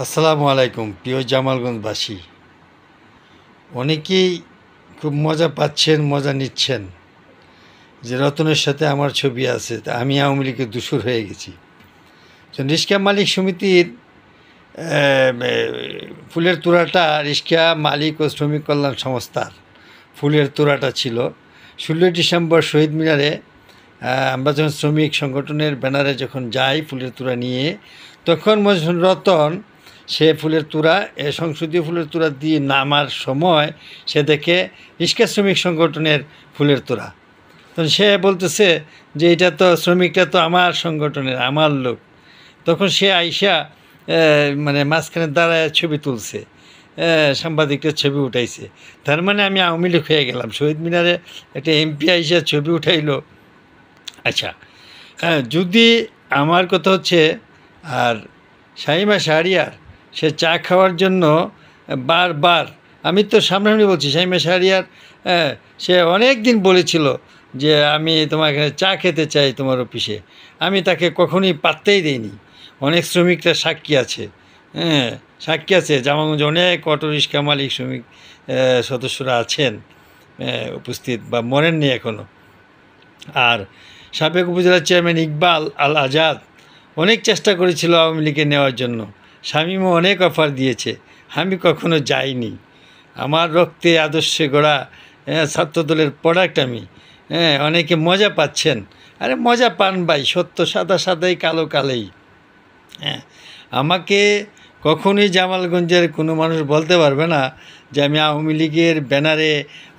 আসসালামু আলাইকুম প্রিয় জামালগঞ্জবাসী। অনেকেই খুব মজা পাচ্ছেন, মজা নিচ্ছেন যে রতনের সাথে আমার ছবি আছে, তা আমি আওয়ামী লীগের দূষর হয়ে গেছি। তো রিক্সা মালিক সমিতির ফুলের তোড়াটা রিক্সা মালিক ও শ্রমিক কল্যাণ সংস্থার ফুলের তোড়াটা ছিল 16 ডিসেম্বর শহীদ মিনারে। আমরা যখন শ্রমিক সংগঠনের ব্যানারে যখন যাই ফুলের তোড়া নিয়ে, তখন রতন সে ফুলের তোড়া সংসদীয় ফুলের তোড়া দিয়ে নামার সময় সে দেখে রিক্সা শ্রমিক সংগঠনের ফুলের তোড়া। তখন সে বলতেছে যে এটা তো শ্রমিকটা তো আমার সংগঠনের, আমার লোক। তখন সে আইসা মানে মাঝখানে দাঁড়ায় ছবি তুলছে, সাংবাদিকটা ছবি উঠাইছে। তার মানে আমি আওয়ামী লীগ হয়ে গেলাম। শহীদ মিনারে একটা এমপি আইসা ছবি উঠাইলো। আচ্ছা, যদি আমার কথা হচ্ছে, আর শাহিমা শাহরিয়ার সে চা খাওয়ার জন্য বারবার, আমি তো সামনাসামনি বলছি, শাহিমা শাহরিয়ার সে অনেক দিন বলেছিল যে আমি তোমার এখানে চা খেতে চাই তোমার অফিসে। আমি তাকে কখনোই পাত্তাই দিইনি। অনেক শ্রমিকরা সাক্ষী আছে, সাক্ষী আছে। জামালগঞ্জে অনেক অটো রিক্সা মালিক শ্রমিক সদস্যরা আছেন উপস্থিত, বা মরেননি এখনও। আর সাবেক উপজেলা চেয়ারম্যান ইকবাল আল আজাদ অনেক চেষ্টা করেছিল আওয়ামী লীগে নেওয়ার জন্য। শামীমও অনেক অফার দিয়েছে, আমি কখনো যাইনি। আমার রক্তে আদর্শে গড়া ছাত্রদলের প্রোডাক্ট আমি। অনেকে মজা পাচ্ছেন, আরে মজা পান ভাই, সত্য সাদা সাদাই, কালো কালেই। আমাকে কখনোই জামালগঞ্জের কোনো মানুষ বলতে পারবে না যে আমি আওয়ামী লীগের ব্যানারে,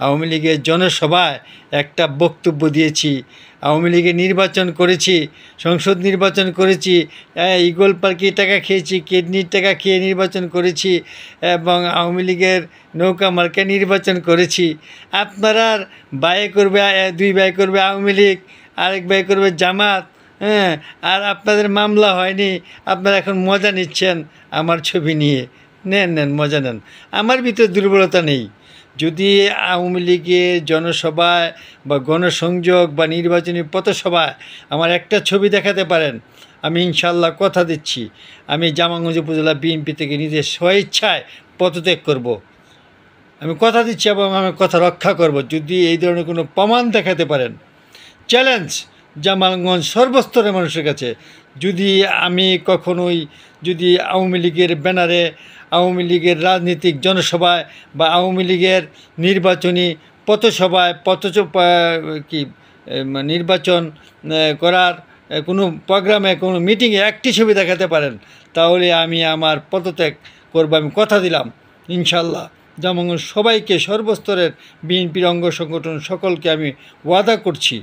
আওয়ামী লীগের জনসভায় একটা বক্তব্য দিয়েছি, আওয়ামী লীগের নির্বাচন করেছি, সংসদ নির্বাচন করেছি, ইগল পার্কির টাকা খেয়েছি, কিডনির টাকা খেয়ে নির্বাচন করেছি, এবং আওয়ামী লীগের নৌকা মার্কা নির্বাচন করেছি। আপনারা ব্যয় করবে, 2 ব্যয় করবে আওয়ামী লীগ, আরেক ব্যয় করবে জামাত। আর আপনাদের মামলা হয়নি, আপনারা এখন মজা নিচ্ছেন আমার ছবি নিয়ে। নেন নেন, মজা নেন, আমার ভিতরে দুর্বলতা নেই। যদি আওয়ামী লীগের জনসভায় বা গণসংযোগ বা নির্বাচনী পথসভায় আমার একটা ছবি দেখাতে পারেন, আমি ইনশাল্লাহ কথা দিচ্ছি আমি জামালগঞ্জ উপজেলা বিএনপি থেকে নিজের স্বেচ্ছায় পদত্যাগ করব। আমি কথা দিচ্ছি এবং আমি কথা রক্ষা করব যদি এই ধরনের কোনো প্রমাণ দেখাতে পারেন। চ্যালেঞ্জ জামালগঞ্জ সর্বস্তরের মানুষের কাছে। যদি আমি কখনোই, যদি আওয়ামী লীগের ব্যানারে, আওয়ামী লীগের রাজনীতিক জনসভায় বা আওয়ামী লীগের নির্বাচনী পথসভায় নির্বাচন করার কোনো প্রোগ্রামে, কোনো মিটিংয়ে একটি ছবি দেখাতে পারেন, তাহলে আমি আমার পদত্যাগ করব। আমি কথা দিলাম ইনশাল্লাহ। জামালগঞ্জ সবাইকে, সর্বস্তরের বিএনপির অঙ্গ সংগঠন সকলকে আমি ওয়াদা করছি,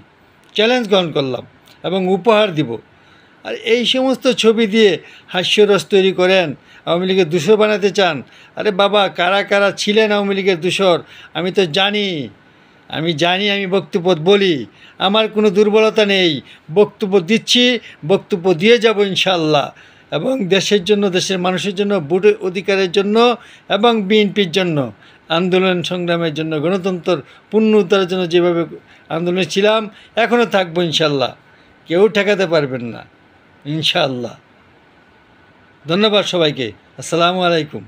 চ্যালেঞ্জ গ্রহণ করলাম এবং উপহার দিব। আর এই সমস্ত ছবি দিয়ে হাস্যরস তৈরি করেন, আওয়ামী লীগের দূষর বানাতে চান। আরে বাবা, কারা কারা ছিলেন আওয়ামী লীগের দূষর আমি তো জানি। আমি বক্তব্য বলি, আমার কোনো দুর্বলতা নেই। বক্তব্য দিচ্ছি, বক্তব্য দিয়ে যাব ইনশাল্লাহ। এবং দেশের জন্য, দেশের মানুষের জন্য, ভোট অধিকারের জন্য এবং বিএনপির জন্য, আন্দোলন সংগ্রামের জন্য, গণতন্ত্র পূর্ণ উদ্ধারের জন্য যেভাবে আন্দোলনে ছিলাম এখনও থাকবো ইনশাল্লাহ। কেউ ঠেকাতে পারবেন না ইনশাআল্লাহ। ধন্যবাদ সবাইকে। আসসালামু আলাইকুম।